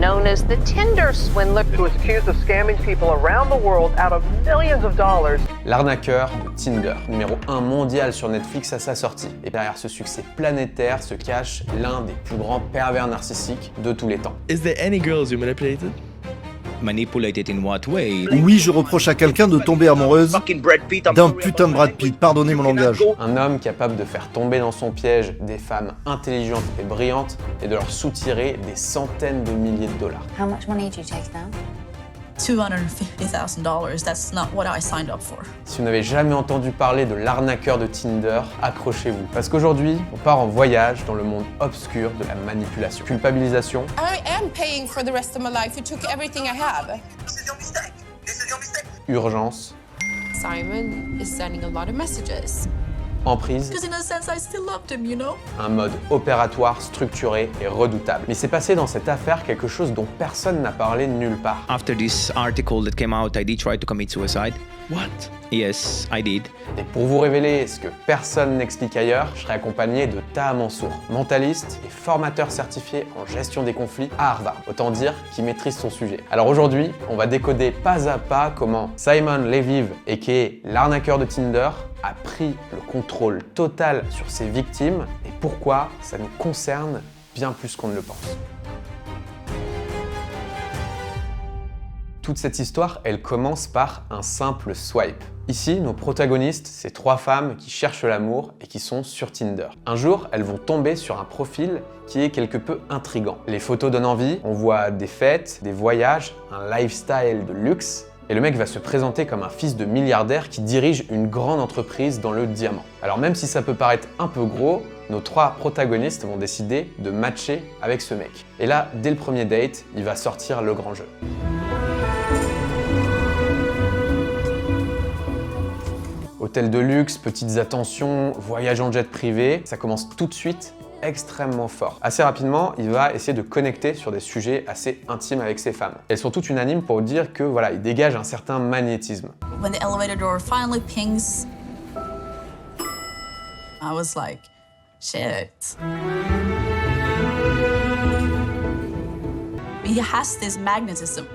known as the Tinder swindler, who is accused of scamming people around the world out of millions of dollars. L'arnaqueur de Tinder, numéro 1 mondial sur Netflix à sa sortie. Et derrière ce succès planétaire se cache l'un des plus grands pervers narcissiques de tous les temps. Is there any girls you manipulated? Manipulated in what way? Oui, je reproche à quelqu'un de tomber amoureuse d'un putain de Brad Pitt, pardonnez mon langage. Un homme capable de faire tomber dans son piège des femmes intelligentes et brillantes et de leur soutirer des centaines de milliers de dollars. How much money do you take now? $250,000. That's not what I signed up for. Si vous n'avez jamais entendu parler de l'arnaqueur de Tinder, accrochez-vous. Parce qu'aujourd'hui, on part en voyage dans le monde obscur de la manipulation. Culpabilisation. I am paying for the rest of my life. You took everything I have. This is your mistake. This is your mistake. Urgence. Simon is sending a lot of messages. Emprise. Because in a sense, I still loved him, you know? Un mode opératoire, structuré et redoutable. Mais c'est passé dans cette affaire quelque chose dont personne n'a parlé nulle part. After this article that came out, I did try to commit suicide. What? Yes, I did. Et pour vous révéler ce que personne n'explique ailleurs, je serai accompagné de Taha Mansour, mentaliste et formateur certifié en gestion des conflits à Harvard. Autant dire qu'il maîtrise son sujet. Alors aujourd'hui, on va décoder pas à pas comment Simon Leviev, aka l'arnaqueur de Tinder, a pris le contrôle total sur ses victimes et pourquoi ça nous concerne bien plus qu'on ne le pense. Toute cette histoire, elle commence par un simple swipe. Ici, nos protagonistes, c'est 3 femmes qui cherchent l'amour et qui sont sur Tinder. Un jour, elles vont tomber sur un profil qui est quelque peu intriguant. Les photos donnent envie, on voit des fêtes, des voyages, un lifestyle de luxe. Et le mec va se présenter comme un fils de milliardaire qui dirige une grande entreprise dans le diamant. Alors même si ça peut paraître un peu gros, nos 3 protagonistes vont décider de matcher avec ce mec. Et là, dès le premier date, il va sortir le grand jeu. Hôtel de luxe, petites attentions, voyage en jet privé, ça commence tout de suite extrêmement fort. Assez rapidement, il va essayer de connecter sur des sujets assez intimes avec ses femmes. Elles sont toutes unanimes pour dire que voilà, il dégage un certain magnétisme. When the elevator door finally pings, I was like, shit. He has this magnetism.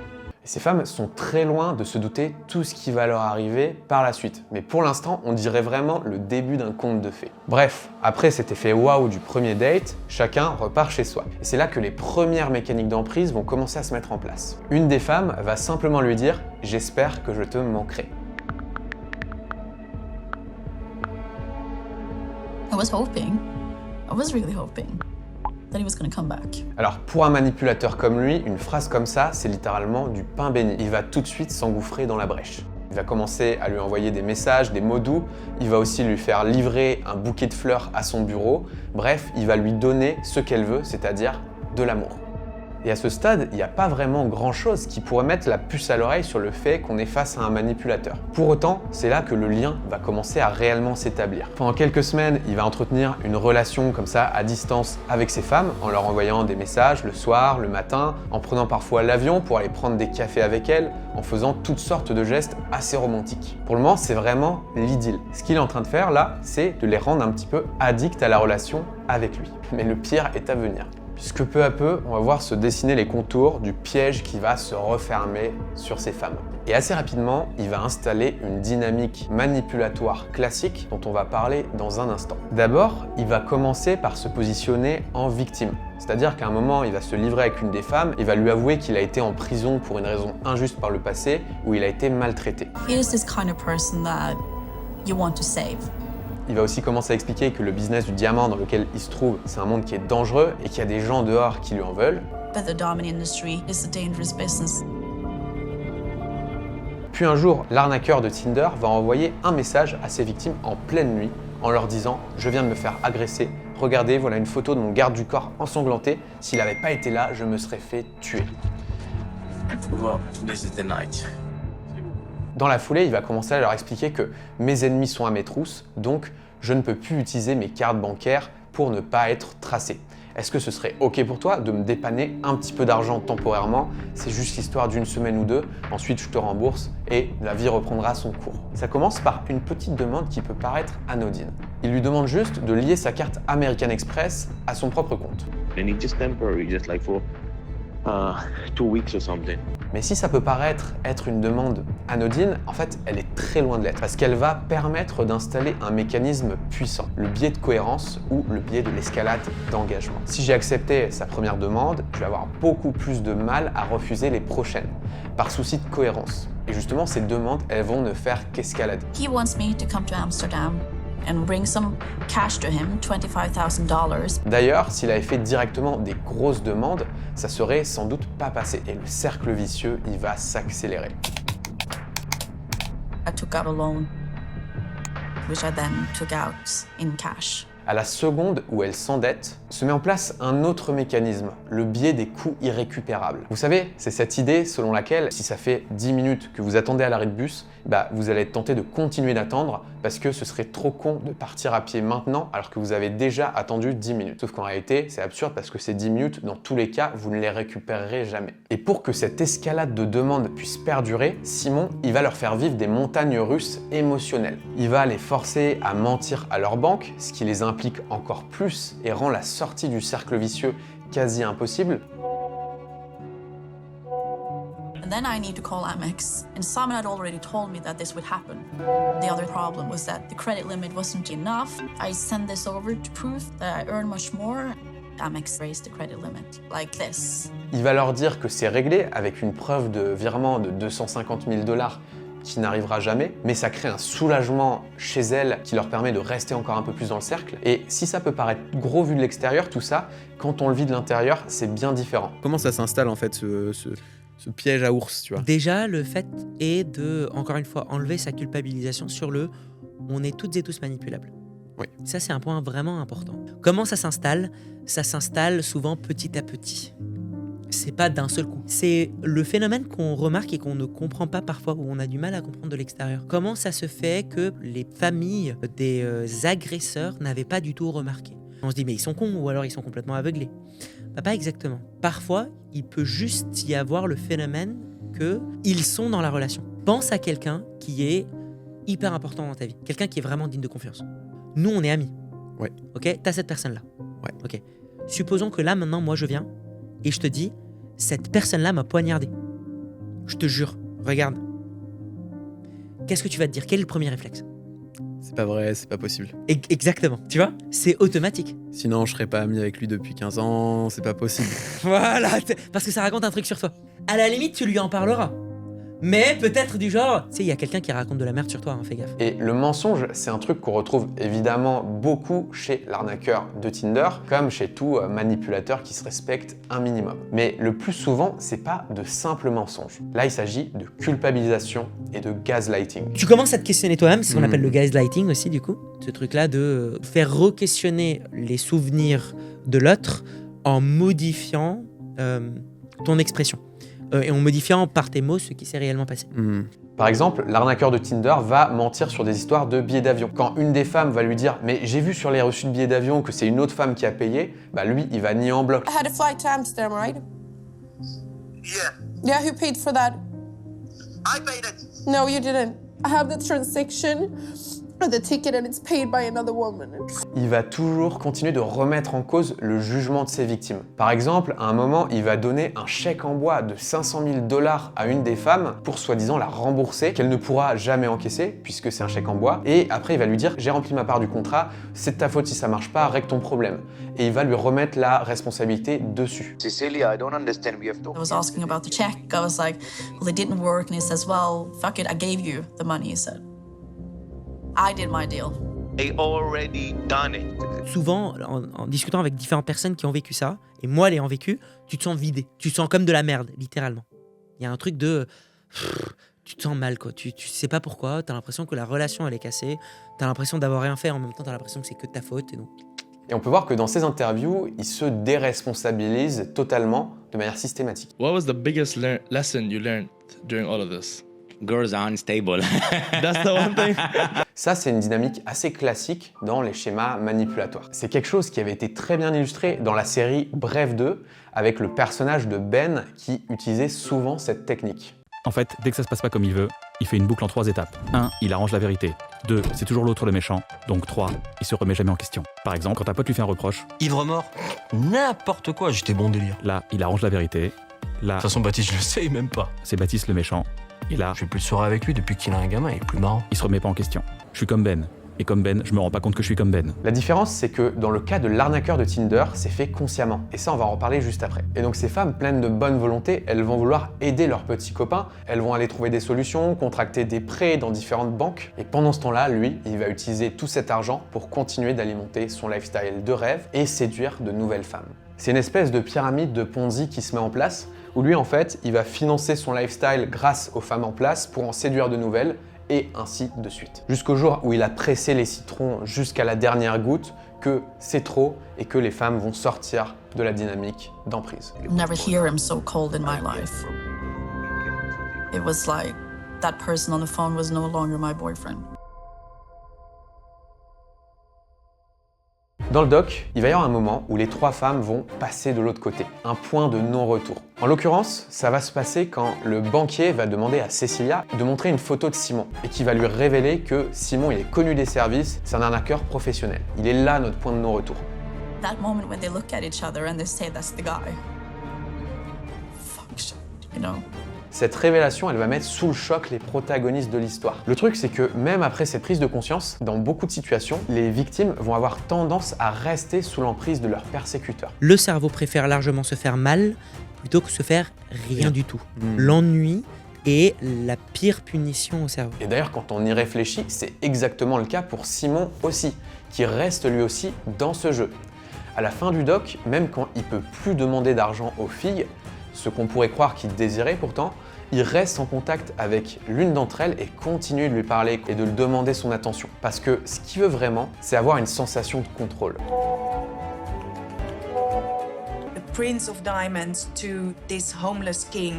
Et ces femmes sont très loin de se douter tout ce qui va leur arriver par la suite. Mais pour l'instant, on dirait vraiment le début d'un conte de fées. Bref, après cet effet waouh du premier date, chacun repart chez soi. Et c'est là que les premières mécaniques d'emprise vont commencer à se mettre en place. Une des femmes va simplement lui dire « J'espère que je te manquerai ». I was hoping. I was really hoping that he was gonna come back. Alors pour un manipulateur comme lui, une phrase comme ça, c'est littéralement du pain béni. Il va tout de suite s'engouffrer dans la brèche. Il va commencer à lui envoyer des messages, des mots doux. Il va aussi lui faire livrer un bouquet de fleurs à son bureau. Bref, il va lui donner ce qu'elle veut, c'est-à-dire de l'amour. Et à ce stade, il n'y a pas vraiment grand-chose qui pourrait mettre la puce à l'oreille sur le fait qu'on est face à un manipulateur. Pour autant, c'est là que le lien va commencer à réellement s'établir. Pendant quelques semaines, il va entretenir une relation comme ça à distance avec ses femmes, en leur envoyant des messages le soir, le matin, en prenant parfois l'avion pour aller prendre des cafés avec elles, en faisant toutes sortes de gestes assez romantiques. Pour le moment, c'est vraiment l'idylle. Ce qu'il est en train de faire là, c'est de les rendre un petit peu addicts à la relation avec lui. Mais le pire est à venir. Puisque peu à peu, on va voir se dessiner les contours du piège qui va se refermer sur ces femmes. Et assez rapidement, il va installer une dynamique manipulatoire classique dont on va parler dans un instant. D'abord, il va commencer par se positionner en victime. C'est-à-dire qu'à un moment, il va se livrer avec une des femmes et va lui avouer qu'il a été en prison pour une raison injuste par le passé, où il a été maltraité. He is this kind of person that you want to save. Il va aussi commencer à expliquer que le business du diamant dans lequel il se trouve, c'est un monde qui est dangereux et qu'il y a des gens dehors qui lui en veulent. But the diamond industry is a dangerous business. Puis un jour, l'arnaqueur de Tinder va envoyer un message à ses victimes en pleine nuit en leur disant « Je viens de me faire agresser, regardez, voilà une photo de mon garde du corps ensanglanté, s'il n'avait pas été là, je me serais fait tuer. » Well, this is the night. Dans la foulée, il va commencer à leur expliquer que mes ennemis sont à mes trousses, donc je ne peux plus utiliser mes cartes bancaires pour ne pas être tracé. Est-ce que ce serait OK pour toi de me dépanner un petit peu d'argent temporairement? C'est juste l'histoire d'une semaine ou deux, ensuite je te rembourse et la vie reprendra son cours. Ça commence par une petite demande qui peut paraître anodine. Il lui demande juste de lier sa carte American Express à son propre compte. I need just temporary, just like for 2 weeks or something. Mais si ça peut paraître être une demande anodine, en fait, elle est très loin de l'être, parce qu'elle va permettre d'installer un mécanisme puissant, le biais de cohérence ou le biais de l'escalade d'engagement. Si j'ai accepté sa première demande, je vais avoir beaucoup plus de mal à refuser les prochaines, par souci de cohérence. Et justement, ces demandes, elles vont ne faire qu'escalader. He wants me to come to Amsterdam and bring some cash to him, $25,000. D'ailleurs, s'il avait fait directement des grosses demandes, ça serait sans doute pas passé. Et le cercle vicieux, il va s'accélérer. I took out a loan, which I then took out in cash. À la seconde où elle s'endette, se met en place un autre mécanisme, le biais des coûts irrécupérables. Vous savez, c'est cette idée selon laquelle, si ça fait 10 minutes que vous attendez à l'arrêt de bus, vous allez être tenté de continuer d'attendre parce que ce serait trop con de partir à pied maintenant alors que vous avez déjà attendu 10 minutes. Sauf qu'en réalité, c'est absurde parce que ces 10 minutes, dans tous les cas, vous ne les récupérerez jamais. Et pour que cette escalade de demandes puisse perdurer, Simon, il va leur faire vivre des montagnes russes émotionnelles. Il va les forcer à mentir à leur banque, ce qui les implique encore plus et rend la sortie du cercle vicieux quasi impossible. And then I need to call Amex. And Simon had already told me that this would happen. The other problem was that the credit limit wasn't enough. I sent this over to prove that I earn much more. Amex raised the credit limit, like this. Il va leur dire que c'est réglé avec une preuve de virement de $250 000 qui n'arrivera jamais, mais ça crée un soulagement chez elles qui leur permet de rester encore un peu plus dans le cercle. Et si ça peut paraître gros vu de l'extérieur, tout ça, quand on le vit de l'intérieur, c'est bien différent. Comment ça s'installe en fait ce piège à ours, tu vois? Déjà, le fait est de, encore une fois, enlever sa culpabilisation sur le « on est toutes et tous manipulables ». Oui. Ça, c'est un point vraiment important. Comment ça s'installe? Ça s'installe souvent petit à petit. C'est pas d'un seul coup. C'est le phénomène qu'on remarque et qu'on ne comprend pas parfois, ou on a du mal à comprendre de l'extérieur. Comment ça se fait que les familles des agresseurs n'avaient pas du tout remarqué? On se dit, mais ils sont cons ou alors ils sont complètement aveuglés. Pas exactement. Parfois, il peut juste y avoir le phénomène qu'ils sont dans la relation. Pense à quelqu'un qui est hyper important dans ta vie. Quelqu'un qui est vraiment digne de confiance. Nous, on est amis. Ouais. Ok? T'as cette personne-là. Ouais. Ok. Supposons que là, maintenant, moi, je viens et je te dis, cette personne-là m'a poignardé. Je te jure. Regarde. Qu'est-ce que tu vas te dire? Quel est le premier réflexe? C'est pas vrai, c'est pas possible. Exactement. Tu vois? C'est automatique. Sinon, je serais pas ami avec lui depuis 15 ans, c'est pas possible. Voilà, parce que ça raconte un truc sur toi. À la limite, tu lui en parleras. Mais peut-être du genre, tu sais, il y a quelqu'un qui raconte de la merde sur toi, hein, fais gaffe. Et le mensonge, c'est un truc qu'on retrouve évidemment beaucoup chez l'arnaqueur de Tinder, comme chez tout manipulateur qui se respecte un minimum. Mais le plus souvent, c'est pas de simples mensonges. Là, il s'agit de culpabilisation et de gaslighting. Tu commences à te questionner toi-même, c'est ce qu'on appelle le gaslighting aussi, du coup. Ce truc-là de faire re-questionner les souvenirs de l'autre en modifiant ton expression. Et en modifiant par tes mots ce qui s'est réellement passé. Par exemple, l'arnaqueur de Tinder va mentir sur des histoires de billets d'avion. Quand une des femmes va lui dire « mais j'ai vu sur les reçus de billets d'avion que c'est une autre femme qui a payé », lui, il va nier en bloc. I had a flight to Amsterdam, right? Yeah. Yeah, who paid for that? I paid it. No, you didn't. I have the transaction or the ticket and it's paid by another woman. Il va toujours continuer de remettre en cause le jugement de ses victimes. Par exemple, à un moment, il va donner un chèque en bois de $500 000 à une des femmes pour soi-disant la rembourser, qu'elle ne pourra jamais encaisser puisque c'est un chèque en bois. Et après, il va lui dire « j'ai rempli ma part du contrat, c'est de ta faute si ça marche pas, règle ton problème ». Et il va lui remettre la responsabilité dessus. Cecilia, I don't understand. We have to. I was asking about the check. I was like, well, it didn't work. And he says, well, fuck it. I gave you the money, he said. I did my deal. They already done it. Souvent, en discutant avec différentes personnes qui ont vécu ça, et moi l'ayant vécu, tu te sens vidé. Tu te sens comme de la merde, littéralement. Il y a un truc de... tu te sens mal, quoi. Tu sais pas pourquoi, t'as l'impression que la relation, elle est cassée, t'as l'impression d'avoir rien fait, en même temps, t'as l'impression que c'est que de ta faute, et donc... Et on peut voir que dans ces interviews, il se déresponsabilise totalement de manière systématique. What was the biggest lesson you learned during all of this? Girls are unstable. That's the one thing. Ça, c'est une dynamique assez classique dans les schémas manipulatoires. C'est quelque chose qui avait été très bien illustré dans la série Bref 2, avec le personnage de Ben qui utilisait souvent cette technique. En fait, dès que ça se passe pas comme il veut, il fait une boucle en 3 étapes. 1, il arrange la vérité. 2, c'est toujours l'autre le méchant. Donc 3, il se remet jamais en question. Par exemple, quand ta pote lui fait un reproche... Ivre mort. N'importe quoi, j'étais bon délire. Là, il arrange la vérité. Là, De toute façon, Baptiste, je le sais même pas. c'est Baptiste le méchant. Et là, Je fais plus de soirée avec lui depuis qu'il a un gamin, il est plus marrant. il se remet pas en question. Je suis comme Ben. Et comme Ben, je me rends pas compte que je suis comme Ben. La différence, c'est que dans le cas de l'arnaqueur de Tinder, c'est fait consciemment. Et ça, on va en reparler juste après. Et donc ces femmes pleines de bonne volonté, elles vont vouloir aider leurs petits copains, elles vont aller trouver des solutions, contracter des prêts dans différentes banques. Et pendant ce temps-là, lui, il va utiliser tout cet argent pour continuer d'alimenter son lifestyle de rêve et séduire de nouvelles femmes. C'est une espèce de pyramide de Ponzi qui se met en place, où lui, en fait, il va financer son lifestyle grâce aux femmes en place pour en séduire de nouvelles, et ainsi de suite. Jusqu'au jour où il a pressé les citrons jusqu'à la dernière goutte, que c'est trop et que les femmes vont sortir de la dynamique d'emprise. Never hear him so cold in my life. It was like that person on the phone was no longer my boyfriend. Dans le doc, il va y avoir un moment où les trois femmes vont passer de l'autre côté, un point de non-retour. En l'occurrence, ça va se passer quand le banquier va demander à Cecilia de montrer une photo de Simon et qui va lui révéler que Simon, il est connu des services, c'est un arnaqueur professionnel. Il est là notre point de non-retour. That moment when they look at each other and they say that's the guy. Fuck shit, you know. Cette révélation, elle va mettre sous le choc les protagonistes de l'histoire. Le truc, c'est que même après cette prise de conscience, dans beaucoup de situations, les victimes vont avoir tendance à rester sous l'emprise de leurs persécuteurs. Le cerveau préfère largement se faire mal plutôt que se faire rien du tout. L'ennui est la pire punition au cerveau. Et d'ailleurs, quand on y réfléchit, c'est exactement le cas pour Simon aussi, qui reste lui aussi dans ce jeu. À la fin du doc, même quand il peut plus demander d'argent aux filles, ce qu'on pourrait croire qu'il désirait pourtant, il reste en contact avec l'une d'entre elles et continue de lui parler et de lui demander son attention. Parce que ce qu'il veut vraiment, c'est avoir une sensation de contrôle. The Prince of Diamonds to this homeless king.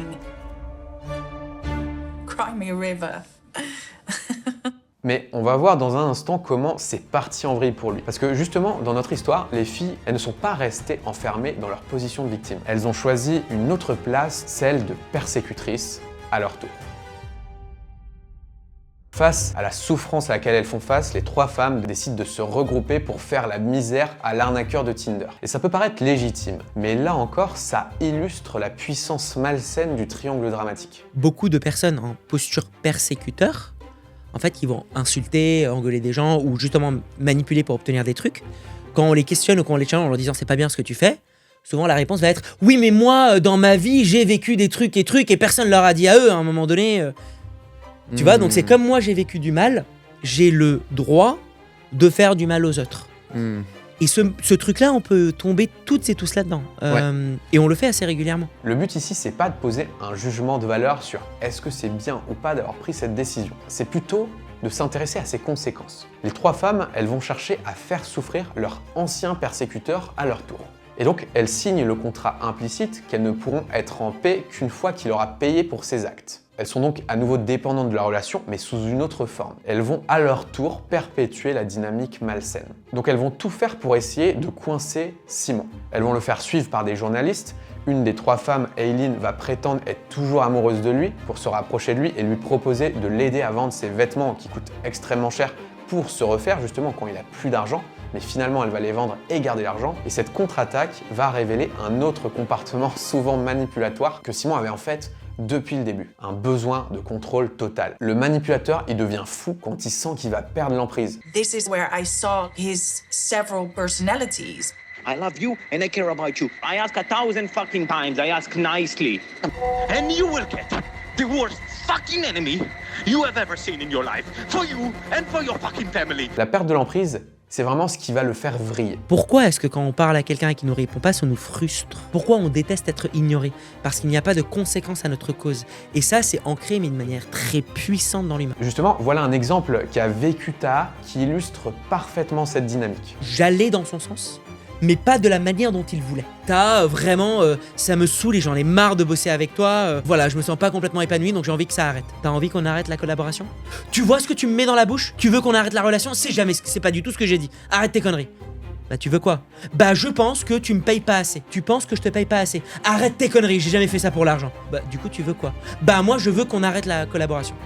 Cry me a river. Mais on va voir dans un instant comment c'est parti en vrille pour lui. Parce que justement, dans notre histoire, les filles, elles ne sont pas restées enfermées dans leur position de victime. Elles ont choisi une autre place, celle de persécutrice, à leur tour. Face à la souffrance à laquelle elles font face, les trois femmes décident de se regrouper pour faire la misère à l'arnaqueur de Tinder. Et ça peut paraître légitime, mais là encore, ça illustre la puissance malsaine du triangle dramatique. Beaucoup de personnes en posture persécuteur, en fait, qui vont insulter, engueuler des gens ou justement manipuler pour obtenir des trucs, quand on les questionne ou quand on les challenge en leur disant c'est pas bien ce que tu fais, souvent la réponse va être oui mais moi dans ma vie j'ai vécu des trucs et personne leur a dit à eux à un moment donné. Tu vois, donc c'est comme moi j'ai vécu du mal, j'ai le droit de faire du mal aux autres. Et ce truc-là, on peut tomber toutes et tous là-dedans. Et on le fait assez régulièrement. Le but ici, c'est pas de poser un jugement de valeur sur est-ce que c'est bien ou pas d'avoir pris cette décision. C'est plutôt de s'intéresser à ses conséquences. Les trois femmes, elles vont chercher à faire souffrir leur ancien persécuteur à leur tour. Et donc, elles signent le contrat implicite qu'elles ne pourront être en paix qu'une fois qu'il aura payé pour ses actes. Elles sont donc à nouveau dépendantes de la relation, mais sous une autre forme. Elles vont à leur tour perpétuer la dynamique malsaine. Donc elles vont tout faire pour essayer de coincer Simon. Elles vont le faire suivre par des journalistes. Une des trois femmes, Aileen, va prétendre être toujours amoureuse de lui pour se rapprocher de lui et lui proposer de l'aider à vendre ses vêtements qui coûtent extrêmement cher pour se refaire justement quand il a plus d'argent. Mais finalement, elle va les vendre et garder l'argent. Et cette contre-attaque va révéler un autre comportement souvent manipulatoire que Simon avait en fait depuis le début. Un besoin de contrôle total. Le manipulateur, il devient fou quand il sent qu'il va perdre l'emprise. This is where I saw his several personalities. I love you and I care about you. I ask 1,000 fucking times. I ask nicely. And you will get the worst fucking enemy you have ever seen in your life. For you and for your fucking family. La perte de l'emprise, c'est vraiment ce qui va le faire vriller. Pourquoi est-ce que quand on parle à quelqu'un et qu'il ne nous répond pas, ça nous frustre? Pourquoi on déteste être ignoré? Parce qu'il n'y a pas de conséquences à notre cause. Et ça, c'est ancré, mais de manière très puissante dans l'humain. Justement, voilà un exemple qu'a vécu Taha qui illustre parfaitement cette dynamique. J'allais dans son sens, mais pas de la manière dont il voulait. Vraiment, ça me saoule et j'en ai marre de bosser avec toi. Voilà, je me sens pas complètement épanoui, donc j'ai envie que ça arrête. T'as envie qu'on arrête la collaboration? Tu vois ce que tu me mets dans la bouche? Tu veux qu'on arrête la relation? C'est pas du tout ce que j'ai dit. Arrête tes conneries. Bah tu veux quoi? Bah je pense que tu me payes pas assez. Tu penses que je te paye pas assez. Arrête tes conneries, j'ai jamais fait ça pour l'argent. Bah du coup tu veux quoi? Bah moi je veux qu'on arrête la collaboration.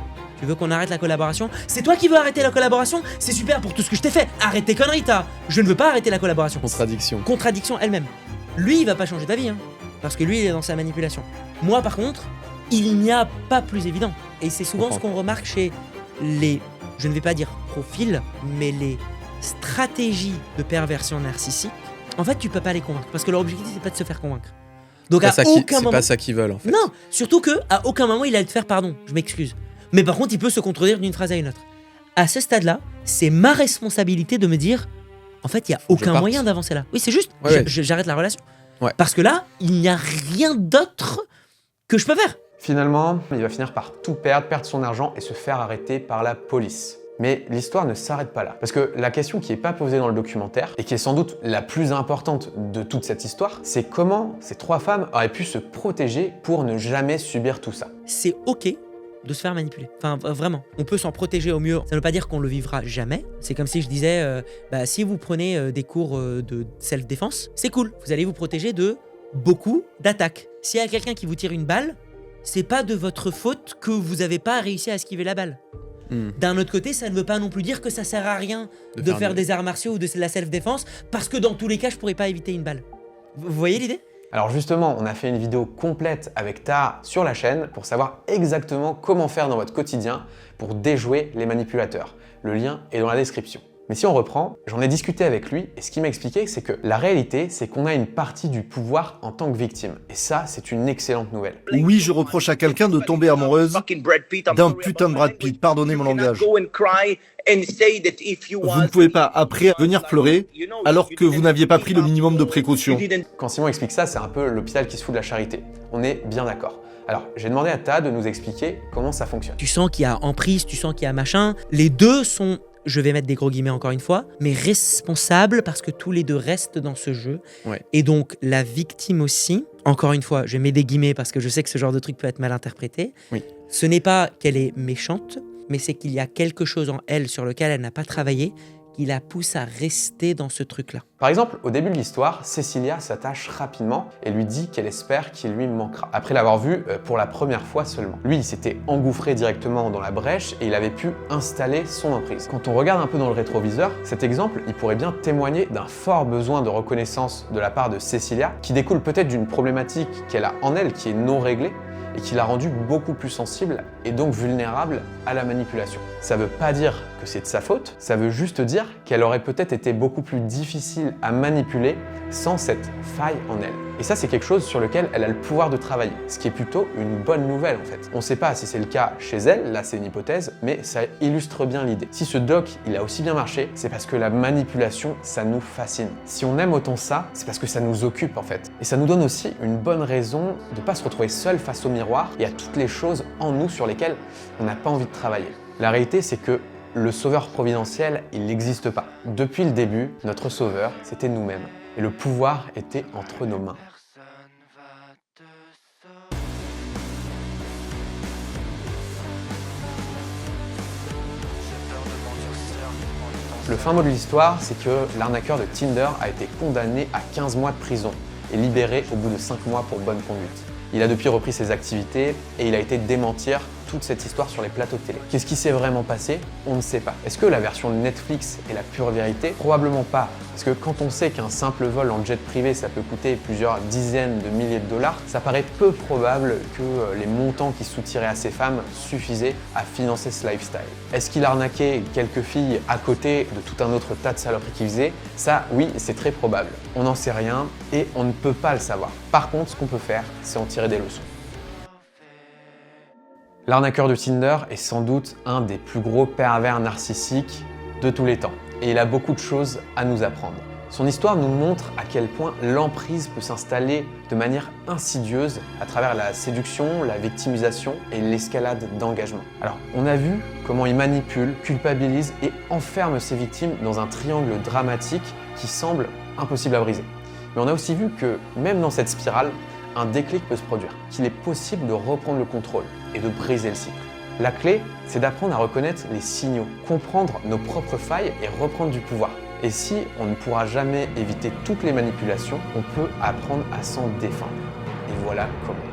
Tu veux qu'on arrête la collaboration? C'est toi qui veux arrêter la collaboration? C'est super pour tout ce que je t'ai fait. Arrête tes conneries, Je ne veux pas arrêter la collaboration. Contradiction. Contradiction elle-même. Lui, il va pas changer ta vie. parce que lui, il est dans sa manipulation. Moi, par contre, il n'y a pas plus évident. Et c'est souvent ce qu'on remarque chez les, je ne vais pas dire profils, mais les stratégies de perversion narcissique. En fait, tu peux pas les convaincre, parce que leur objectif, c'est pas de se faire convaincre. Donc c'est pas ça qu'ils veulent en fait. Non, surtout que à aucun moment il a de faire pardon, je m'excuse. Mais par contre, il peut se contredire d'une phrase à une autre. À ce stade-là, c'est ma responsabilité de me dire, en fait, il y a aucun moyen d'avancer là. Oui, c'est juste, j'arrête la relation. Ouais. Parce que là, il n'y a rien d'autre que je peux faire. Finalement, il va finir par tout perdre son argent et se faire arrêter par la police. Mais l'histoire ne s'arrête pas là. Parce que la question qui n'est pas posée dans le documentaire, et qui est sans doute la plus importante de toute cette histoire, c'est comment ces 3 femmes auraient pu se protéger pour ne jamais subir tout ça. C'est ok de se faire manipuler. Enfin, vraiment. On peut s'en protéger au mieux. Ça ne veut pas dire qu'on le vivra jamais. C'est comme si je disais, si vous prenez des cours de self-défense, c'est cool. Vous allez vous protéger de beaucoup d'attaques. S'il y a quelqu'un qui vous tire une balle, c'est pas de votre faute que vous n'avez pas réussi à esquiver la balle. D'un autre côté, ça ne veut pas non plus dire que ça sert à rien de faire des arts martiaux ou de la self-défense, parce que dans tous les cas, je pourrais pas éviter une balle. Vous voyez l'idée ? Alors justement, on a fait une vidéo complète avec Taha sur la chaîne pour savoir exactement comment faire dans votre quotidien pour déjouer les manipulateurs. Le lien est dans la description. Mais si on reprend, j'en ai discuté avec lui et ce qu'il m'a expliqué, c'est que la réalité, c'est qu'on a une partie du pouvoir en tant que victime. Et ça, c'est une excellente nouvelle. Oui, je reproche à quelqu'un de tomber amoureuse d'un putain de Brad Pitt, pardonnez mon langage. Vous ne pouvez pas après venir pleurer alors que vous n'aviez pas pris le minimum de précautions. Quand Simon explique ça, c'est un peu l'hôpital qui se fout de la charité. On est bien d'accord. Alors, j'ai demandé à Taha de nous expliquer comment ça fonctionne. Tu sens qu'il y a emprise, tu sens qu'il y a machin. Les deux sont, je vais mettre des gros guillemets encore une fois, mais responsables parce que tous les deux restent dans ce jeu. Ouais. Et donc, la victime aussi, encore une fois, je mets des guillemets parce que je sais que ce genre de truc peut être mal interprété. Oui. Ce n'est pas qu'elle est méchante, mais c'est qu'il y a quelque chose en elle sur lequel elle n'a pas travaillé qui la pousse à rester dans ce truc-là. Par exemple, au début de l'histoire, Cecilia s'attache rapidement et lui dit qu'elle espère qu'il lui manquera, après l'avoir vu pour la première fois seulement. Lui, il s'était engouffré directement dans la brèche et il avait pu installer son emprise. Quand on regarde un peu dans le rétroviseur, cet exemple, il pourrait bien témoigner d'un fort besoin de reconnaissance de la part de Cecilia, qui découle peut-être d'une problématique qu'elle a en elle, qui est non réglée, et qui l'a rendue beaucoup plus sensible et donc vulnérable à la manipulation. Ça veut pas dire que c'est de sa faute, ça veut juste dire qu'elle aurait peut-être été beaucoup plus difficile à manipuler sans cette faille en elle. Et ça, c'est quelque chose sur lequel elle a le pouvoir de travailler, ce qui est plutôt une bonne nouvelle en fait. On sait pas si c'est le cas chez elle, là c'est une hypothèse, mais ça illustre bien l'idée. Si ce doc, il a aussi bien marché, c'est parce que la manipulation, ça nous fascine. Si on aime autant ça, c'est parce que ça nous occupe en fait. Et ça nous donne aussi une bonne raison de pas se retrouver seul face au miroir et à toutes les choses en nous sur lesquelles on n'a pas envie de travailler. La réalité, c'est que le sauveur providentiel, il n'existe pas. Depuis le début, notre sauveur, c'était nous-mêmes. Et le pouvoir était entre nos mains. Le fin mot de l'histoire, c'est que l'arnaqueur de Tinder a été condamné à 15 mois de prison et libéré au bout de 5 mois pour bonne conduite. Il a depuis repris ses activités et il a été démentir toute cette histoire sur les plateaux de télé. Qu'est-ce qui s'est vraiment passé? On ne sait pas. Est-ce que la version de Netflix est la pure vérité? Probablement pas. Parce que quand on sait qu'un simple vol en jet privé, ça peut coûter plusieurs dizaines de milliers de dollars, ça paraît peu probable que les montants qui soutiraient à ces femmes suffisaient à financer ce lifestyle. Est-ce qu'il arnaquait quelques filles à côté de tout un autre tas de saloperies qu'il faisait? Ça, oui, c'est très probable. On n'en sait rien et on ne peut pas le savoir. Par contre, ce qu'on peut faire, c'est en tirer des leçons. L'arnaqueur de Tinder est sans doute un des plus gros pervers narcissiques de tous les temps. Et il a beaucoup de choses à nous apprendre. Son histoire nous montre à quel point l'emprise peut s'installer de manière insidieuse à travers la séduction, la victimisation et l'escalade d'engagement. Alors, on a vu comment il manipule, culpabilise et enferme ses victimes dans un triangle dramatique qui semble impossible à briser. Mais on a aussi vu que, même dans cette spirale, un déclic peut se produire, qu'il est possible de reprendre le contrôle et de briser le cycle. La clé, c'est d'apprendre à reconnaître les signaux, comprendre nos propres failles et reprendre du pouvoir. Et si on ne pourra jamais éviter toutes les manipulations, on peut apprendre à s'en défendre. Et voilà comment.